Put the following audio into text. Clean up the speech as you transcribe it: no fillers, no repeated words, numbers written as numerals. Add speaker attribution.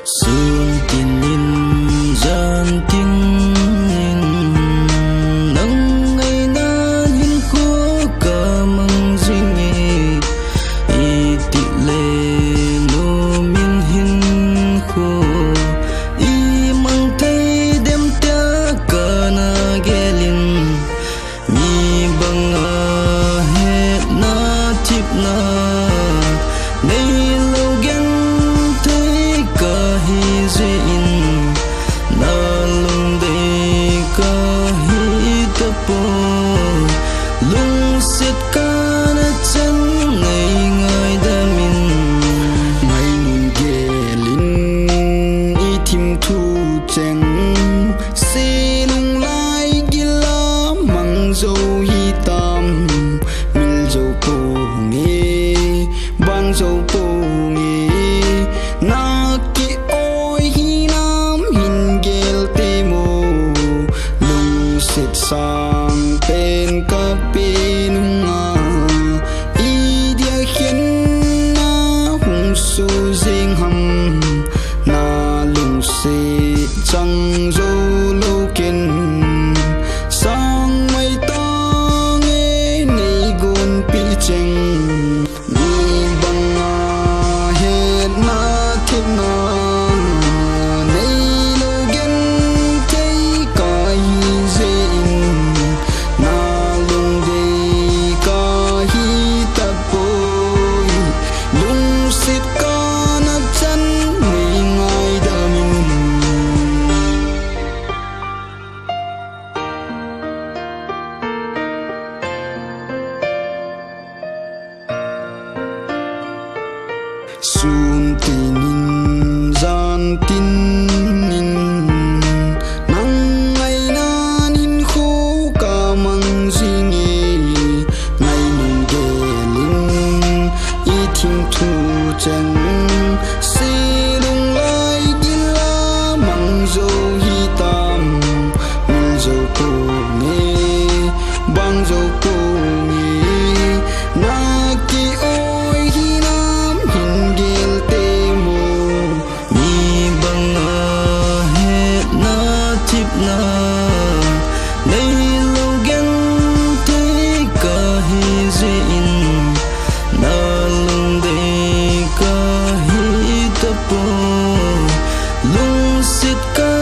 Speaker 1: Sun tin in gian tin in nang ngày nan hin ko ka mang jing e ti le no min hin ko I mang thai dem ta ka na gelin mi banga het na tip na nei lo gen thai ka hi ze in na lung de ka hi ta po lung set ka na chan ngai ngai da min mai nun gelin I thim thu cheng se lung lai gila mang zo hi tam mil zo po nge bang zo po nge na ki oi hi nam hin gel te mo lung set sang pen ka penunga I dia khen na hung su jing ham na lung se chang zo lo ken sang mai tang e nei gon pi cheng ni banga het na thim na nei lo gen tei ka hi ze in na lung de ka hi ta poi lung sit ka na chan nei ngai da min sun tin in gian tin in nang ngày nan in khô ka mang jing e ngày nun gelin I thim thu cheng se lung lai gila mang zo hi tam mil zo po nge bang zo po nge na ki oi hi nam hin gel te mo mi banga het na tip na nei lo gen te ka hi ze in na lung de ka hi ta po lung sit ka